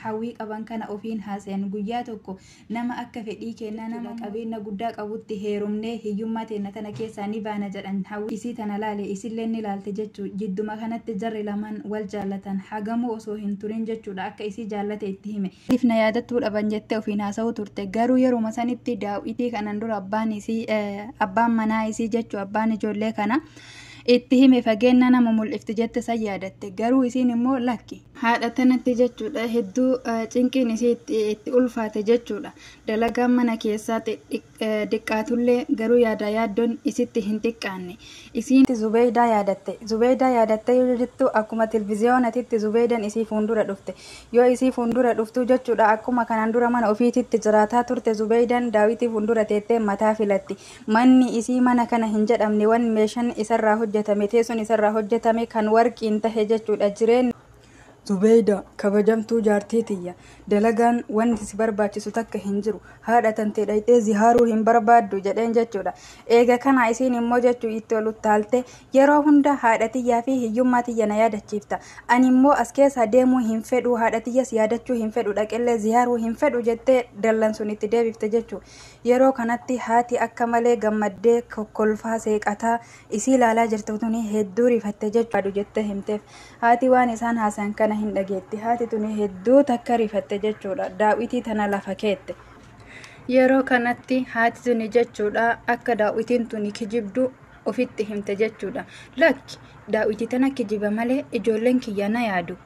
hawwii qaban kana ofiin haasa'an guyyaa tokko nama akka fedhii kennaa nama qabeenya guddaa qabutti heerumnee hiyyummaa teenya tana keessaa ni baana jedhan hawwii isii tana laale isillee ni laalte jechuu jidduma kanatti jarri lamaan wal jaallatan hagamoo osoo hin turin jechuudha akka isii jaallate itti hime. Ifna yaadattuu dhaban jettee ofiin haasa'uu turte garuu yeruma sanitti daawwitii kanan dura abbaan manaa isii jechuu abbaan ijoollee kana itti hime fageenya nama mul'ifti jette san yaadatte garuu isiin immoo lakki haadha tanatti jechuudha hedduu cinqiin isii itti ulfaate jechuudha dalagaan mana keessaa xiqqaatullee garuu yaaddoon isitti hin xiqqaanne isiin Zubeedaa yaadatte yoo jettu akkuma televiziyoonatitti Zubeedaan isii fuuldura dhufte yoo isii fuuldura dhuftu jechuudha akkuma kanaan dura mana ofiititti jiraataa turte Zubeedaan daawwitii fuuldura teettee mataa filatti manni isii mana kana hin jedhamne waan meeshaan isarraa hojjetame teessoon isarraa hojjetame kan warqiin tahe jechuudha jireen Zubeeda kabajamtuu jaartii tiyya dalagaan wanti si barbaachisu takka hin jiru haadha tantee dhayxee zihaaruu hin barbaaddu jedheen jechuudha eega kana isiin immoo jechuu itti ol utaalte yeroo hunda haadha tiyyaa fi hiyyummaa tiyya na yaadachiifta ani immoo as keessa deemuu hin fedhu haadha tiyyas yaadachuu hin fedhu dhaqillee zihaaruu hin fedhu jettee dallan sun itti deebifte jechuu yeroo kanatti haati akka malee gammaddee kokkolfaa seeqataa isii ilaalaa jirtu tuni hedduu rifatte jechuudha jettee himteef haati waan isaan haasan kana hin dhageetti haati tuni hedduu takka rifatte jechuudha daawwitii tana lafa keette yeroo kanatti haati tuni jechuudha akka daawwitiin tuni kijibdu ofitti himte jechuudha lakki daawwitii tana kijiba malee ijoolleen kiyya na yaadu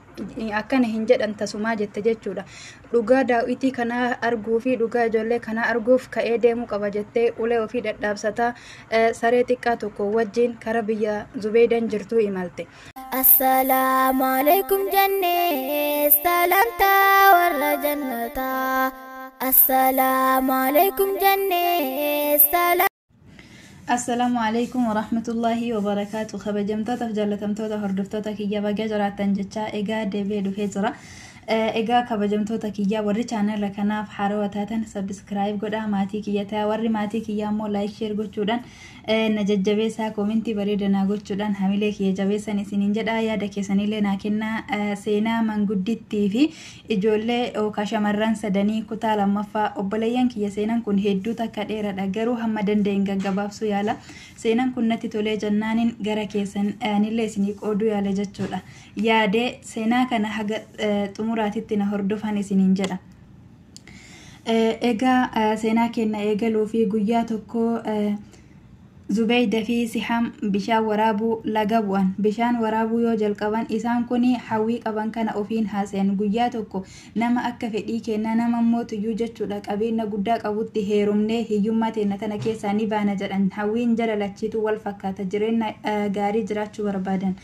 akkana hin jedhan tasumaa jette jechuudha dhugaa daawwitii kana arguu fi dhugaa ijoollee kana arguuf ka'ee deemuu qaba jettee ulee ofii dhadhaabsataa saree xiqqaa tokko wajjin kara biyya Zubeedaan jirtuu imalte. Assalaamu alaikum jannee salamtaa warra jannataa Assalaamu alaikum jannee salam Assalamu alaikum warahmatullahi wabarakatuh kabajamtoota fi jaallatamtoota hordoftoota kiyya baga jiraattan jecha egaa deebi'ee dhufee jira egaa kabajamtoota kiyya warri channel kanaaf haarawaa taatan subscribe godhaa maatii kiyya ta'aa warri maatii kiyya immoo like share gochuudhaan na jajjabeessaa koomentii bareedaa gochuudhaan hamilee kiyya jabeessan isiniin jedha yaada keessanillee naa kennaa seenaa manguddittii fi ijoollee yookaan shamarran sadanii kutaa lammaffaa obboleeyyan kiyya seenaan kun hedduu takka dheeraadha garuu hamma danda'een gaggabaabsuu yaala seenaan kun natti tolee jennaanin gara keessan anillee isinii qooduu yaala jechuudha yaadee seenaa kana haga xumuraatitti na hordofan isiniin jedha egaa seenaa kenna eegaluu fi guyyaa tokko Zubeeda fi Siham bishaan waraabuu laga bu'an bishaan waraabuu yoo jalqaban isaan kuni hawwii qaban kana ofiin haasa'an guyyaa tokko nama akka fedhii kennaa nama mootuyyuu jechuudha qabeenya guddaa qabutti heerumnee hiyyummaa teenya tana keessaa ni baana jedhan hawwiin jala lachiitu wal fakkaata jireenya gaarii jiraachuu barbaadan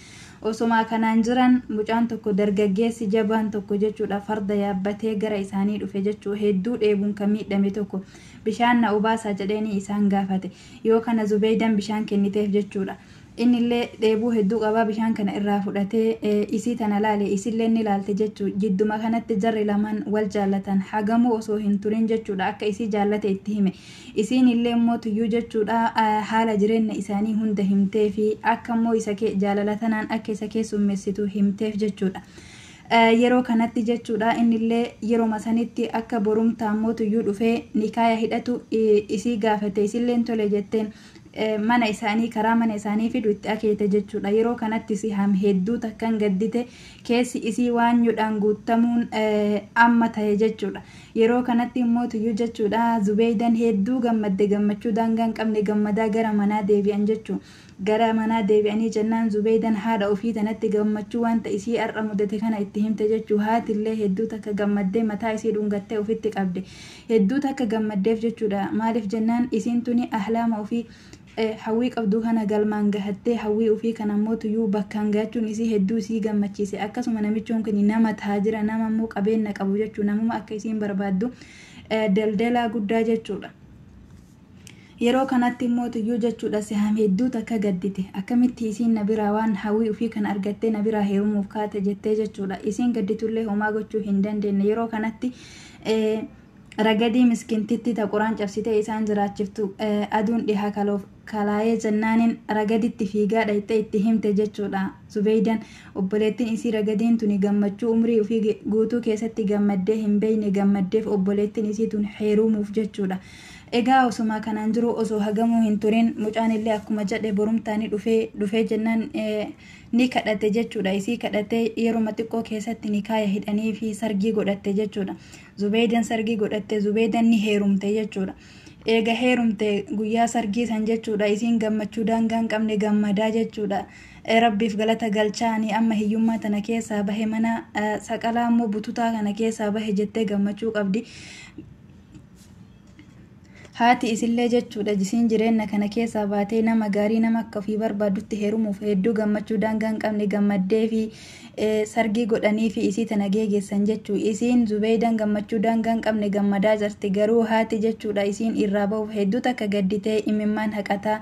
osuma kanaan jiran mucaan tokko dargaggeessi jabaan tokko jechuudha farda yaabbatee gara isaanii dhufe jechuu hedduu dheebuun kan miidhame tokko bishaan na obaasaa jedheeni isaan gaafate yoo kana Zubeedaan bishaan kenniteef jechuudha innillee dheebuu hedduu qabaa bishaan kana irraa fudhatee isii tana laale isillee ni laalte jechuu jidduma kanatti jarri lamaan wal jaallatan hagamoo osoo hin turin jechuudha akka isii jaallate itti hime isiin illee immoo tuyyuu jechuudha haala jireenya isaanii hunda himtee fi akka immoo isa jaalalatanaan akka isa keessummeessitu himteef jechuudha yeroo kanatti jechuudha innillee yeroo masanitti akka borumtaa immoo tuyyuu dhufee nikaaya hidhatu isii gaafate isilleen tole jetteen mana isaanii karaa mana isaanii fidu itti akeete jechuudha yeroo kanatti Siham hedduu takkan gaddite keessi isii waan yudhaan guutamuun amma ta'e jechuudha yeroo kanatti immoo tuyyuu jechuudha Zubeedaan hedduu gammadde gammachuu daangaan qabne gammadaa gara manaa deebi'an jechuudha gara manaa deebi'anii jennaan Zubeedaan haadha ofii tanatti gammachuu wanta isii har'a mudate kana itti himte jechuudha haatillee hedduu takka gammaddee mataa isii dhungattee ofitti qabde hedduu takka gammaddeef jechuudha maaliif jennaan isiin tuni ahlaama ofii hawwii qabdu kana galmaan gahattee hawwii ofii kana immoo tuyyuu bakkaan gahachuun isii hedduu isii gammachiise akkasuma namichuun kun nama taajira nama immoo qabeenya qabu jechuu namuma akka isiin barbaaddu daldalaa guddaa jechuudha yeroo kanatti immoo tuyyuu jechuudha Siham hedduu takka gaddite akkamitti isiin na biraa waan hawwii ofii kana argattee na biraa heerumuuf kaate jettee jechuudha isiin gadditullee homaa gochuu hin dandeenye yeroo kanatti ragadii miskintitti ta quraan cabsite isaan jiraachiftu aduun dhiha kalaayee jennaanin ragaditti fiigaa dhayxee itti himte jechuudha. Zubeydaan obboleettiin isii ragadiin tuni gammachuu umrii ofii guutuu keessatti gammaddee hin beeyne gammaddeef obboleettiin isii tun heerumuuf jechuudha. Egaa osuma kanaan jiru osoo hagamuu hin turin mucaan illee akkuma jedhe borumtaani dhufee jennaan ni kadhate jechuudha. Isii kadhatee yeroo xiqqoo keessatti ni kaaya hidhanii fi sargii godhatte jechuudha. Zubeydaan sargii godhatte Zubeydaan ni heerumte jechuudha. Eega heerumte guyyaa sargii san jechuudha. Isiin gammachuu daangaa hin qabne gammadaa jechuudha. Rabbiif galata galchaani amma hiyyummaa tana keessaa bahe mana saqalaa immoo bututaa kana keessaa bahe jettee gammachuu qabdi. Haati isillee jechuudha jisiin jireenya kana keessaa baatee nama gaarii nama akka ofii barbaadutti heerumuuf hedduu gammachuu daangaa hin qabne gammaddee fi sargii godhanii fi isii tana geessan jechuu. Isiin Zubeydaan gammachuu daangaa hin qabne gammadaa jirti garuu haati jechuudha isiin irraa bahuuf hedduu takka gadditee imimmaan haqataa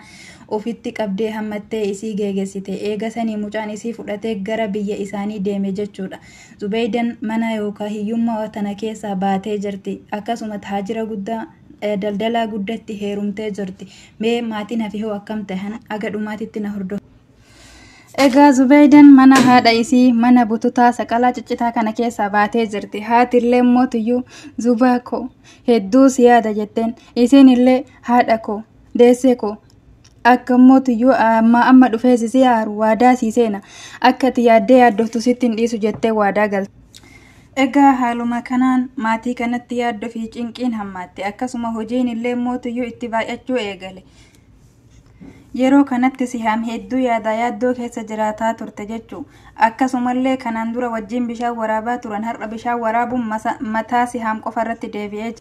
ofitti qabdee hammattee isii geessite. Eega sanii mucaan isii fudhatee gara biyya isaanii deeme jechuudha. Zubeydaan mana yookaan hiyyummaa tana keessaa baatee jirti. Akkasuma taajira guddaa daldalaa guddatti heerumtee jirti. Mee maatiin hafi hoo akkam tahan aga dhumaatitti na hordofu. Egaa Zubeydaan mana haadha isii mana bututaa saqalaa ciccitaa kana keessaa baatee jirti. Haatillee mootiyyuu Zubaa koo hedduu si yaada jetteen. Isiin illee haadha koo deessee koo akka mootiyyuu amma dhufee si yaaru waadaa si seena akka ati yaaddee yaaddoftu sitti hin dhiisu jettee waadaa galte. Egaa haaluma kanaan maatii kanatti yaaddoo fi cinqiin hammaatte. Akkasuma hojiin illee mootiyyuu itti baay'achuu eegale. Yeroo kanatti Sihaam hedduu yaaddoo keessa jiraataa turte jechuu. Akkasumallee kanaan dura wajjin bishaan waraabaa turan har'a bishaan waraabuun mataa Sihaam qofa irratti deebi'ee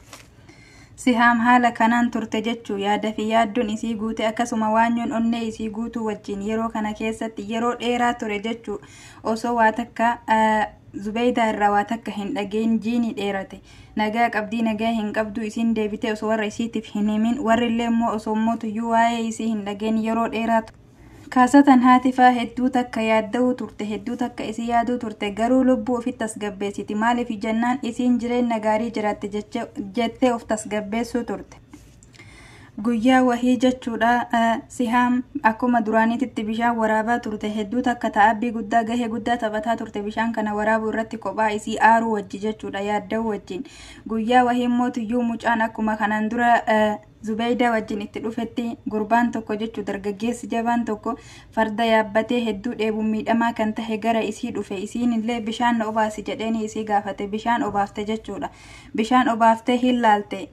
Sihaam haala kanaan turte jechuu. Yaada fi yaaddoon isii guute akkasuma waanyoon onnee isii guutuu wajjin yeroo kana keessatti yeroo dheeraa ture jechuu. Osoo waa takka Zubeydaa irraa waa takka hin dhageen jiini dheerate. Nagaa qabdii nagaa hin qabdu isiin deebitee osoo warra isiitiif hin himin warrillee immoo osoo mootiyyuu waa'ee isii hin dhageen yeroo dheeraa ture. Kaasatan haatifaa hedduu takka yaadda'uu turte hedduu takka isii yaaduu turte garuu lubbuu ofitti tasgabbeessiti. Maaliif jennaan isiin jireenya gaarii jiraatte jettee of tasgabbeessuu turte. Guyyaa wahii jechuudha Sihaam akkuma duraaniititti bishaan waraabaa turte hedduu takka ta'abbii guddaa gahee guddaa taphataa turte bishaan kana waraabuu irratti kophaa isii aaruu wajji jechuudha yaadda'uu wajjin. Guyyaa wahii mootiyyuu mucaan akkuma kanaan dura Zubeydaa wajjin itti dhufetti gurbaan tokko jechuu dargaggeessi jabaan tokko farda yaabbatee hedduu dheebuun miidhamaa kan tahe gara isii dhufe. Isiin illee bishaan obaasi jedheeni isii gaafate bishaan obaafte jechuudha. Bishaan obaaftee hin laalte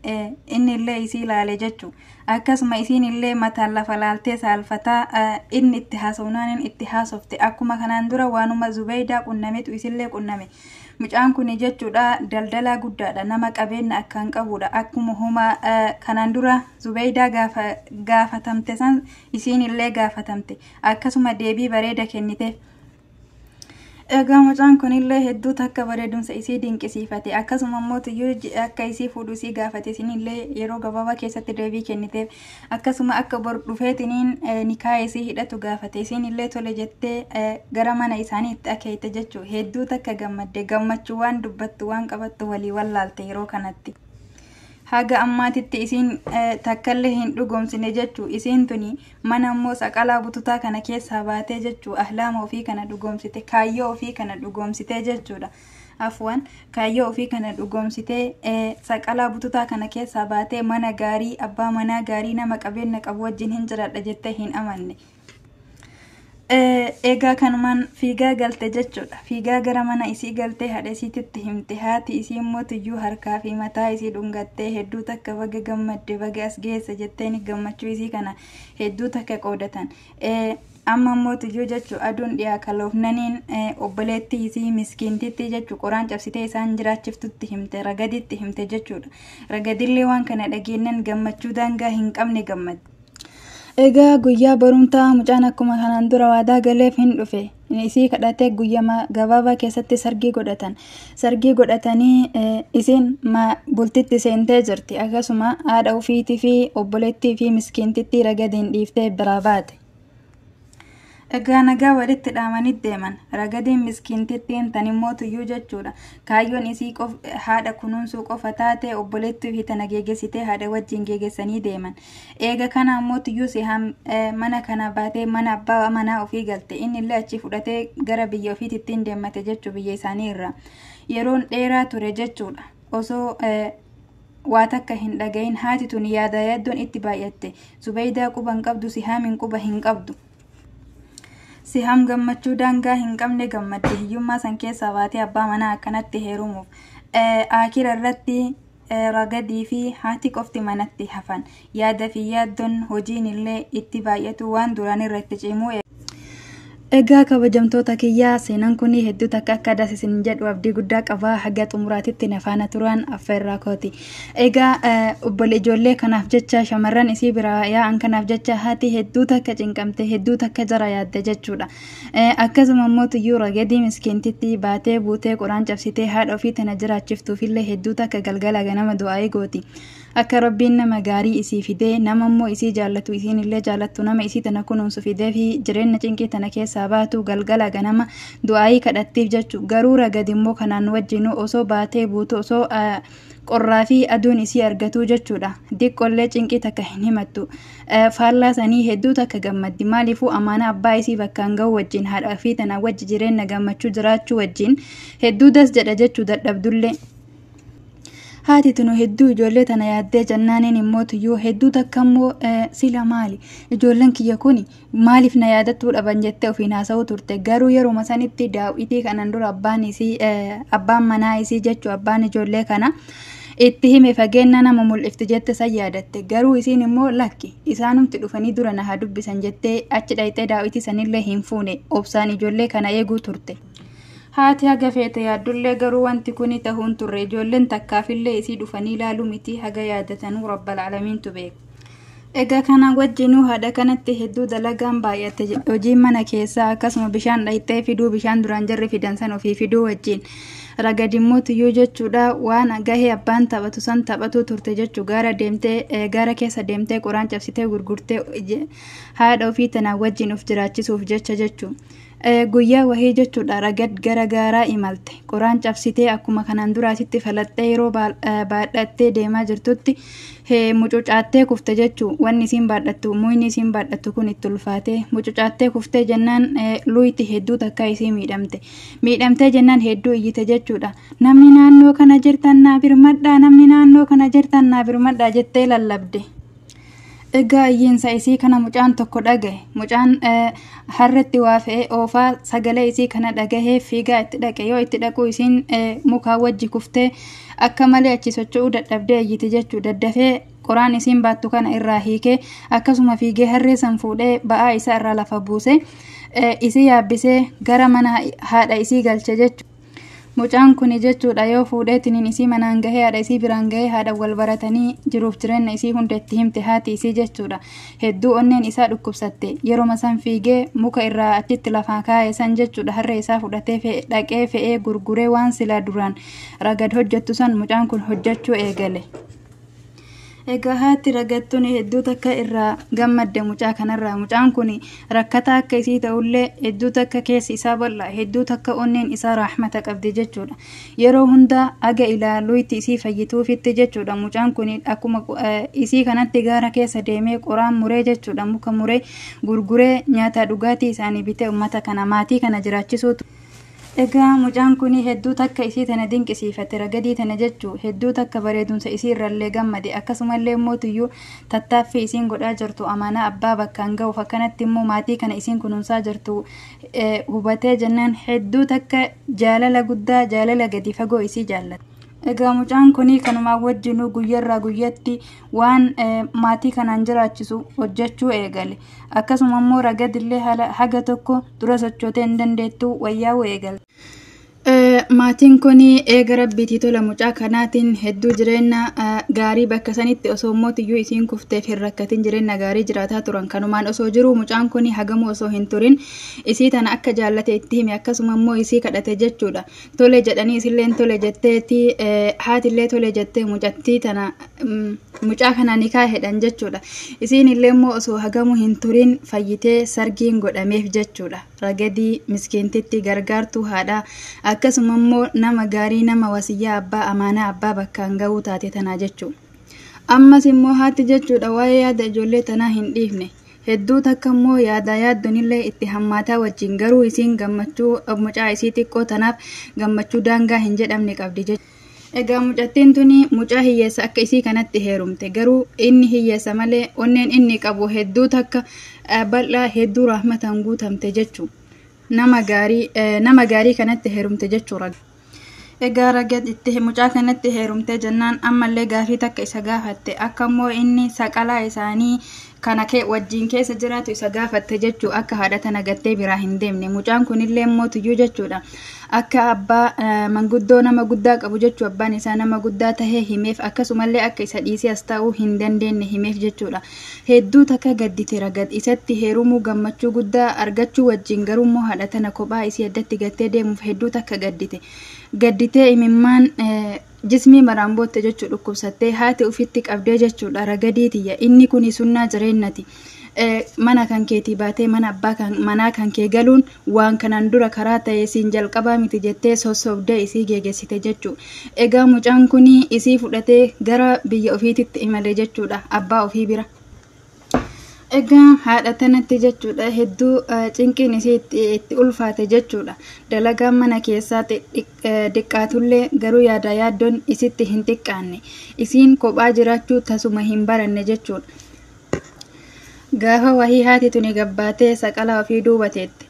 inni illee isii ilaale jechuu. Akkasuma isiin illee mataan lafa laaltee saalfataa inni itti haasofnaan itti haasofte akkuma kanaan dura waanuma Zubeydaa qunnametu isillee qunname. Mucaan kun jechuudha daldalaa guddaadha nama qabeenya akkaan qabudha. Akkuma homa kanaan dura Zubeydaa gaafatamte san isiin illee gaafatamte akkasuma deebii bareeda kenniteef. Egaa mucaan kun illee hedduu takka bareedumsa isii dinqisiifate akkasuma mootiyyuu akka isii fuudhu isii gaafate isiin illee yeroo gabaabaa keessatti deebii kenniteef akkasuma akka bor dhufeetiniin nikaa isii hidhatu gaafate isiin illee tole jettee gara mana isaanii itti akeeyte jechuu. Hedduu takka gammadde gammachuu waan dubbattu waan qabattu walii wallaalte yeroo kanatti. Haga ammaatitti isiin takkallee hin dhugoomsine jechuu. Isiin tuni mana immoo saqalaa bututaa kana keessaa baatee jechuu. Ahlaama ofii kana dhugoomsite kaayyoo ofii kana dhugoomsitee jechuudha. Afwan kaayyoo ofii kana dhugoomsitee saqalaa bututaa kana keessaa baatee mana gaarii abbaa manaa gaarii nama qabeenya qabu wajjin hin jiraadha jettee hin amanne. Egaa kanumaan fiigaa galte jechuudha. Fiigaa gara mana isii galtee haadha isiititti himte. Haati isii mootiyyuu harkaa fi mataa isii dhungattee hedduu takka baga gammadde baga as geesse jetteen gammachuu isii kana hedduu takka qoodatan. Amma mootiyyuu jechuu aduun dhiyaa kaloofnaniin obboleettii isii miskiintitti jechuu qoraan cabsitee isaan jiraachiftutti himte ragaditti himte jechuudha. Ragadillee waan kana dhageenyan gammachuu daangaa hin qabne gammadde. Egaa guyyaa barumtaa mucaan akkuma kanaan dura waadaa galeef hin dhufe. Isii kadhatee guyyaa gabaabaa keessatti sargii godhatan. Sargii godhatanii isiin bultitti seentee jirti. Akkasuma haadha ofiitii fi obboleettii fi miskiintitti ragadiin dhiiftee biraa baate. Egaa nagaa walitti dhaamanii deeman ragadiin miskiintittiin tan immoo tuyyuu jechuudha. Kaayyoon isii haadha kunuunsuu qofa taate obboleettii fi tana geegessitee haadha wajjin geegessanii deeman. Eega kana ammoo tuyyuu Sihaam mana kana baatee mana abbaa manaa ofii galte. Inni illee achi fudhatee gara biyya ofiitittiin deemmate jechuu biyya isaanii irra. Yeroon dheeraa ture jechuudha. Osoo waa takka hin dhagahin haati tun yaaddoon itti baay'atte. Zubaydaa quba hin qabdu, Sihaamin quba hin qabdu. Sihaam gammachuu daangaa hin qabne gammadde hiyyummaa san keessaa baatee abbaa manaa akkanatti heerumuuf. Akira irratti ragadii fi haati qofti manatti hafan. Yaada fi yaaddoon hojiin illee itti baay'atu waan duraan irratti cimuu. Egaa kabajamtoota kiyyaa seenaan kun hedduu takka akka daasisin jedhu abdii guddaa qabaa haga xumuraatitti nafaana turan affeerraa kooti. Egaa obbolee ijoollee kanaaf jecha shamarran isii biraa yaa'an kanaaf jecha haati hedduu takka cinqamte hedduu takka jara yaadde jechuudha. Akkasuma immoo tuyyuu ragadii miskiintitti baatee buutee qoraan cabsitee haadha ofii tana jiraachiftuufillee hedduu takka galgala ganama du'aa gooti. Akka rabbiin nama gaarii isii fidee nama immoo isii jaallatu isiin illee jaallattu nama isii tana kunuunsu fidee fi jireenya cinqii tana keessaa baatu galgala ganama du'aayii kadhattiif jechu. Garuu ragadi immoo kanaan wajjin osoo baatee buutu osoo qorraa fi aduun isii argatu jechuudha. Diqqollee cinqii takka hin himattu. Faallaa sanii hedduu takka gammaddi. Maaliifuu amaana abbaa isii bakkaan ga'u wajjin haadha fi tana wajji jireenya gammachuu jiraachuu wajjin hedduu das jedha jechuu dadhabdullee. Haati tunu hedduu ijoollee tana yaaddee jannaaniin immoo tuyyuu hedduu takka immoo sila maali ijoolleen kiyya kuni maaliif na yaadattuu dhaban jettee ofiin haasa'uu turte. Garuu yeruma sanitti daawwitii kanan dura abbaan manaa isii jechuu abbaan ijoollee kana itti hime fageenya nama mul'ifti jette san yaadatte. Garuu isiin immoo lakki isaanumti dhufanii dura na haa dubbisan jettee achi dhayxee daawwitii sanillee hin fuune obsaan ijoollee kana eeguu turte. Haati haga feete yaaddullee garuu wanti kuni tahuun turre ijoolleen takkaafillee isii dhufanii ilaaluu miti haga yaadatanuu rabbal alamiintu beeka. Egaa kana wajjinuu haadha kanatti hedduu dalagaan baay'ate hojiin mana keessaa akkasuma bishaan dhayxee fiduu bishaan duraan jarri fidan san ofii fiduu wajjin. Ragadimmoo tuyyuu jechuudha waan gahee abbaan taphatu san taphatu turte jechuu gara keessa deemtee qoraan cabsitee gurgurtee haadha ofii tanaa wajjin of jiraachisuuf jecha jechuu. Guyyaa wahii jechuudha ragad gara gaaraa imalte qoraan cabsitee akkuma kanaan duraatitti falaxxee yeroo baadhattee deemaa jirtutti mucucaattee kufte jechuu. Wanni isiin baadhattu muyni isiin baadhattu kun itti ulfaatee mucucaattee kuftee jennaan luyti hedduu takka isii miidhamtee jennaan hedduu iyyite jechuudha. Namni naannoo kana jirtan naa birmadhaa namni naannoo kana jirtan naa birmadhaa jettee lallabde. Egaa iyyiinsa isii kana mucaan tokko dhagahe. Mucaan harretti waa fe'ee oofaa sagalee isii kana dhagahee fiigaa itti dhaqe. Yoo itti dhaqu isiin mukaa wajji kuftee akka malee achi socho'uu dadhabdee iyyite jechuu. Daddafee qoraan isiin baattu kana irraa hiikee akkasuma fiigee harree san fuudhee ba'aa isaa irraa lafa buuse isii yaabbisee gara mana haadha isii galche jechuu. Mucaan kuni jechuudha yoo fuudheetiniin isii manaan gahee haadha isii biraan gahee haadha wal baratanii jiruuf jireenya isii hunda itti himte haati isii jechuudha. Hedduu onneen isaa dhukkubsatte yeroo san fiigee muka irraa achitti lafaa kaa'e san jechuudha harree isaa fudhatee dhaqee fe'ee gurguree waan silaa duraan ragad hojjettu san mucaan kun hojjechuu eegale. Egaa haati ragattuun hedduu takka irraa gammadde mucaa kanarraa. Mucaan kun rakkataa akka isii ta'ullee hedduu takka keessi isaa bal'aa hedduu takka onneen isaa raaxmata qabdi jechuudha. Yeroo hunda aga ilaaluu itti isii fayyituufitti jechuudha. Mucaan kun akkuma isii kanatti gaara keessa deemee qoraan muree jechuudha. Muka muree gurguree nyaata dhugaatii isaanii bitee uummata kana maatii kana jiraachisuutu. Egaa mucaan kun hedduu takka isii tana dinqisiifate ragadii tana jechuu hedduu takka bareedumsa isii irrallee gammade akkasumallee immoo tuyyuu tattaaffii isiin godhaa jirtu amaanaa abbaa bakkaan ga'uuf akkanatti immoo maatii kana isiin kunuunsaa jirtu hubatee jennaan hedduu takka jaalala guddaa jaalala gadi fagoo isii jaallate. Egaa mucaan kun kanumaa wajjinuu guyyaarraa guyyatti waan maatii kanaan jiraachisu hojjechuu eegale. Akkasuma immoo ragadillee haga tokko dura sochootee hin dandeettu wayyaa'uu eegale. maatiin kun eega rabbiitii tola mucaa kanaatiin hedduu jireenya gaarii bakka sanitti osoo mootiyyuu isiin kufteef hin rakkatin jireenya gaarii jiraataa turan. Kanumaan osoo jiru mucaan kun hagamu osoo hin turin isii tana akka jaallate itti hime akkasuma immoo isii kadhate jechuudha. Tole jedhanii isilleen tole jetteeti haatillee tole jettee mucattii tana mucaa kana nikaa hedhan jechuudha. Isiin illee immoo osoo hagamu hin turin fayyitee sargiin godhameef jechuudha. Ragadii miskiintitti gargaartuu haadha akkasuma immoo nama gaarii nama wasiyyaa abbaa amaanaa abbaa bakkaan ga'uu taate tanaa jechuudha. Ammas immoo haati jechuudha waa'ee yaada ijoollee tanaa hin dhiifne. Hedduu takka immoo yaaddoonillee itti hammaataa wajjin garuu isiin gammachuu mucaa isii xiqqoo tanaaf gammachuu daangaa hin jedhamne qabdi jechuudha. Egaa mucattiin tuni mucaa hiyyeessa akka isii kanatti heerumte garuu inni hiyyeessa malee onneen inni qabu hedduu takka bal'aa hedduu rahmataan guutamte jechuudha. Nama gaarii kanatti heerumte jechuudha. Egaa ragad itti mucaa kanatti heerumte jennaan ammallee gaafii takka isa gaafatte akka immoo inni saqalaa isaanii kana wajjin keessa jiraatu isa gaafatte jechuu akka haadha tana gattee biraa hin deemne. Mucaan kunillee immoo tuyyuu jechuudha. Akka abbaa manguddoo nama guddaa qabu jechuu abbaan isaa nama guddaa tahee himeef akkasumallee akka isa dhiisee as ta'uu hin dandeenye himeef jechuudha. Hedduu takka gaddite ragad isatti heerumuu gammachuu guddaa argachuu wajjin garuu immoo haadha tana kophaa isii addatti gattee deemuuf hedduu takka gaddite. Gadditee imimmaan jismii maraan bootte jechuu dhukkubsattee haati ufitti qabdee jechuudha ragadiitiyya inni kun sunnaa jireenyati. Mana kan keetii baatee mana abbaa manaa kan kee galuun waan kanaan dura karaa ta'e siin jalqabaa miti jettee sossobdee isii geegessite jechuudha. Egaa mucaan kun isii fudhatee gara biyya ofiititti imale jechuudha abbaa ofii bira. Egaa haadha tanatti jechuudha hedduu cinqiin isii itti ulfaate jechuudha. Dalagaan mana keessaa xiqqaatullee garuu yaaddoon isitti hin xiqqaanne. Isiin kophaa jiraachuu tasuma hin baranne jechuudha. Gaafa wahii haati tuni gabbaatee saqalaa ofii duubateetti.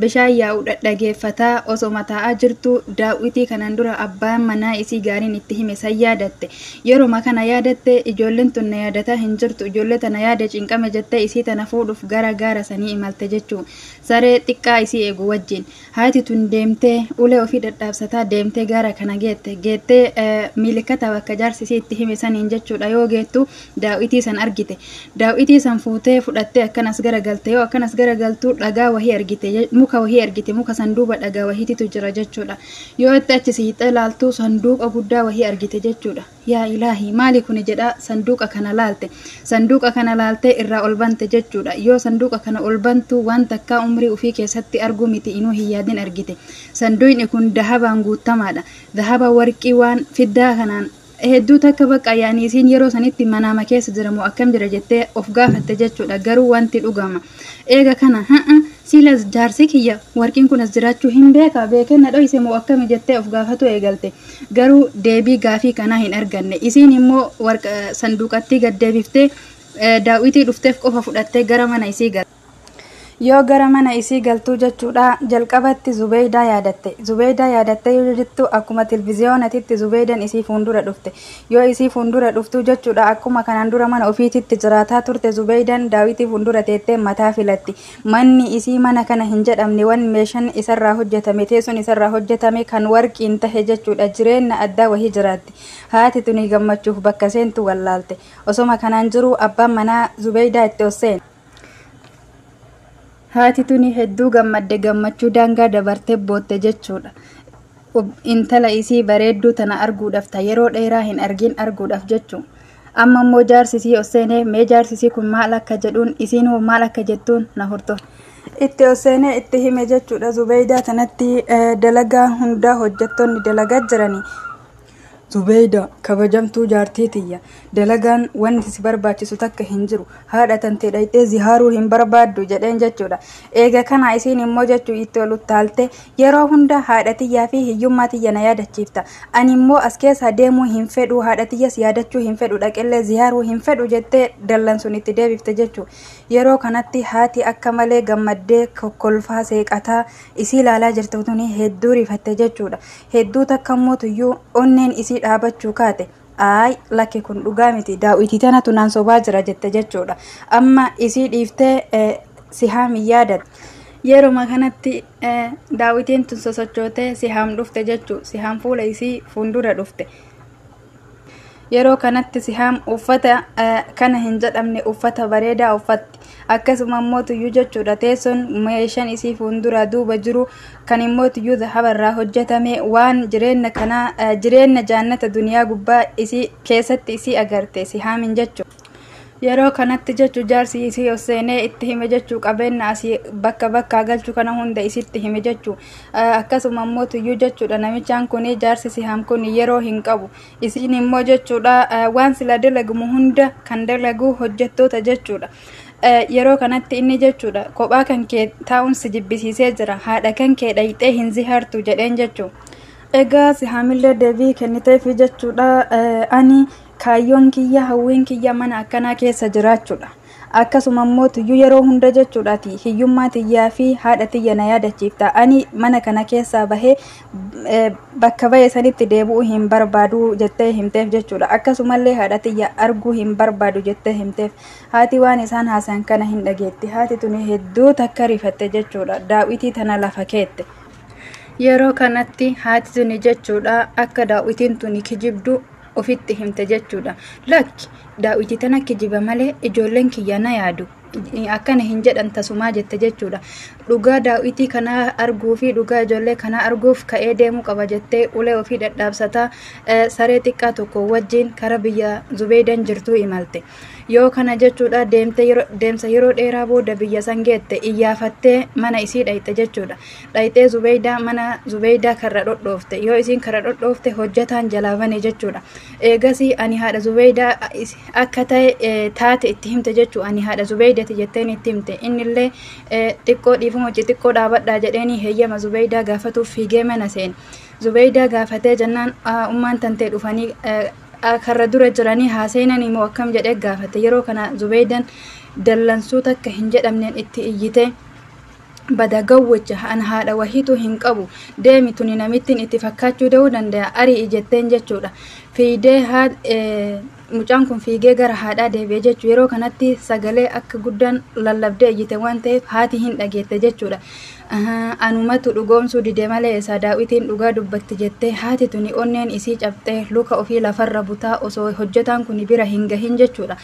Bishaan yaa'u dhaggeeffataa osoo taa'aa jirtu daawwitii kanaan dura abbaan manaa isii gaariin itti hime san yaadatte. Yeroo kana yaadatte ijoolleen tun na yaadataa hin jirtu ijoollee tana yaada cinqame jettee isii tana fuudhuuf gara gaara sanii imalte jechuun saree xiqqaa isii eegu wajjin. Haati tun deemtee ulee ofii dadhaabsataa deemtee gaara kana geettee miilikata bakka jaarsi isii itti hime saniin jechuudha yoo geettu daawwitii san argite. Daawwitii san fuutee fudhattee akkanas garagalte yoo akkanas garagaltu dhagaa wahii argite. Muka wahii argite muka sanduuqa dhagaa wahiitu jira jechuudha. Yoo itti achi siixee ilaaltu sanduuqa guddaa wahii argite jechuudha. Yaa ilaahi maali kun jedha sanduuqa kana laalte. Sanduuqa kana laaltee irraa ol bante jechuudha. Yoo sanduuqa kana ol bantu waan takkaa umrii ofii keessatti arguu miti inuu hin yaadin argite. Sanduuqni kun dahabaan guutamaadha. Dahaba warqii waan fiddaa kanaan hedduu takka bakka yaani isiin yeroo sanitti manama keessa jiramu akkam jira jettee of gaafatte jechuudha. Garuu wanti dhugama. Eega kana silas jaarsi kiyya warqiin kun as jiraachuu hin beeka beekenna dhoyse moo akkami jettee of gaafatu eegalte. Garuu deebii gaafii kanaa hin arganne. Isiin immoo sanduuqatti gad deebiftee daawwitii dhufteef qofa fudhattee gara mana isii galte. Yoo gara mana isii galtuu jechuudha jalqabatti Zubeeydaa yaadatte. Zubeeydaa yaadatte yoo jettu akkuma televiziyoonatitti Zubeeydaan isii fuuldura dhufte. Yoo isii fuuldura dhuftu jechuudha akkuma kanaan dura mana ofiititti jiraataa turte Zubeeydaan daawwitii fuuldura teettee mataa filatti. Manni isii mana kana hin jedhamne waan meeshaan isarraa hojjetame teessoon isarraa hojjetame kan warqiin tahe jechuudha jireenya addaa wahii jiraatti. Haati tuni gammachuuf bakka seentu wallaalte. Osoma kanaan jiru abbaan manaa Zubeeydaa itti osseen. Haati tuni hedduu gammadde gammachuu daangaa dabartee bootte jechuudha. Intala isii bareedduu tana arguudhaaf yeroo dheeraa hin argin arguudhaaf jechuudha. Amma immoo jaarsisii osseenee mee jaarsisii kun maal akka jedhuun isiin hoo maal akka jettuun na horto. Itti osseenee itti hime jechuudha Zubeeydaa tanatti dalagaa hundaa hojjettoonni dalagaa jiranii. Zubeeydaa kabajamtuu jaartii tiyya dalagaan wanti si barbaachisu takka hin jiru haadha tantee dhayxee zihaaruu hin barbaaddu jedheen jechuudha. Eega kana isiin immoo jechuu itti ol utaalte yeroo hunda haadha tiyyaa fi hiyyummaa tiyya na yaadachiifta. Ani immoo as keessa deemuu hin fedhu haadha tiyyas yaadachuu hin fedhu dhaqillee zihaaruu hin fedhu jettee dallan sun itti deebifte jechuudha. Yeroo kanatti haati akka malee gammaddee kokkolfaa seeqataa isii ilaalaa jirtu tuni hedduu rifatte jechuudha. Hedduu takka immoo tuyyuu onneen isii dhaabachuu kaate. Ay lakki kun dhugaa miti daawwitii tana tunaan sobaa jira jette jechuudha. Amma isii dhiiftee sihaami yaadatte. yeroo makanatti daawitiin tun sosochootee Sihaam dhufte jechuu Sihaam fuula isii fuuldura dhufte. Yeroo kanatti Sihaam uffata kana hin jedhamne uffata bareedaa uffatti. Akkasuma immoo tuyyuu jechuudha teessoon meeshaan isii fuuldura duuba jiru kan immoo tuyyuu dhahabarraa hojjetame waan jireenya jaannata duniyaa gubbaa isii keessatti isii agarte Sihaamin jechuu. Yeroo kanatti jechuu jaarsi isii oseenee itti hime jechuu qabeenya asii bakka galchuu kana hunda isitti hime jechuu. Akkasuma immoo tuyyuu jechuudha namichaan kun jaarsi Sihaam kun yeroo hin qabu. Isiin immoo jechuudha waan sila dalagumu hunda kan dalagu hojjettoota jechuudha. Yeroo kanatti inni jechuudha kophaa kan kee taa'uun si jibbisiisee jira haadha kan kee dhayxee hin zihartu jedheen jechuu. Egaa Sihaamillee deebii kenniteefi jechuudha ani kaayyoon kiyya hawwiin kiyya mana akkanaa keessa jiraachuudha. Akkasuma immoo tuyyuu yeroo hunda jechuudhaati hiyyummaa tiyyaa fi haadha tiyya na yaadachiifta. Ani mana kana keessaa bahee bakka bahe sanitti deebi'uu hin barbaadu jettee himteef jechuudha. Akkasumallee haadha tiyya arguu hin barbaadu jettee himteef. Haati waan isaan haasan kana hin dhageetti. Haati tuni hedduu takka rifatte jechuudha. Daawitii tana lafa keette. Yeroo kanatti haati tuni jechuudha akka daawitiin tuni kijibdu ofitti himte jechuudha. Lakki daawitii tana kijiba malee ijoolleen kiyya na yaadu. Akkana hin jedhan tasumaa jette jechuudha. Dhugaa daawitii kana arguu fi dhugaa ijoollee kana arguuf ka'ee deemuu qaba jettee ulee ofii dadhaabsataa saree xiqqaa tokko wajjin kara biyya Zubeydan jirtuu imalte. Yoo kana jechuudha deemsa yeroo dheeraa booda biyya san geette iyyaafattee mana isii dhayxe jechuudha. Dhayxee Zubeydaa mana Zubeydaa karra dhodhoofte. Yoo isiin karra dhodhoofte hojjetaan jalaa bane jechuudha. Eegasii ani haadha Zubeydaa akka ta'e taate itti himte jechuu ani haadha Zubeydaati jetteen itti himte. Innillee xiqqoo dhiifuma xiqqoo dhaabadhaa jedheeni heeyyama Zubeydaa gaafatuuf fiigee mana seene. Zubeydaa gaafatee jennaan ummaan tantee dhufanii karra dura jiranii haaseenan immoo akkam jedhee gaafate. Yeroo kana Zubeydan dallansuu takka hin jedhamneen itti iyyite bada gawwacha an haadha wahiitu hin qabu deemi tuni namittiin itti fakkaachuu da'uu danda'a arii jetteen jechuudha. Fiidee mucaan kun fiigee gara haadhaa deebi'ee jechuu. Yeroo kanatti sagalee akka guddaan lallabdee iyyite waan ta'eef haati hin dhageette jechuudha. Anumatu dhugoomsuu dide malee isaa daawitiin dhugaa dubbatti jettee haati tuni onneen isii cabxee luka ofii lafarra butaa osoo hojjetaan kun bira hin gahin jechuudha.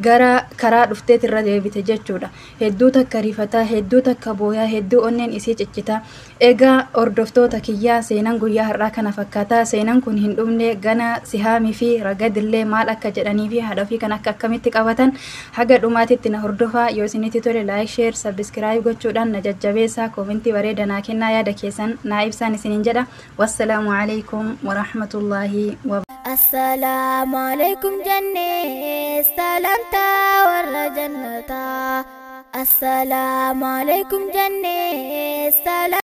Gara karaa dhufteetirra deebite jechuudha. Hedduu takka rifataa hedduu takka booyaa hedduu onneen isii ciccitaa. Egaa hordoftoota kiyyaa seenan guyyaa har'aa kana fakkaataa. Seenan kun hin dhumne gana Sihaamii fi ragadillee maal akka jedhanii fi haadha ofii kan akkamitti qabatan haga dhumaatitti na hordofaa. Yoo isinitti tole laayik sheer sabskiraayib gochuudhaan na jajjabeessaa. Komentii bareeda naa kennaa yaada keessan naa ibsaan isiniin jedha. Wassalaamu alaikum warahmatullaahi wabarakatuh. Assalaamu alaikum jennee salamtaa warra jannataa. Assalaamu alaikum jennee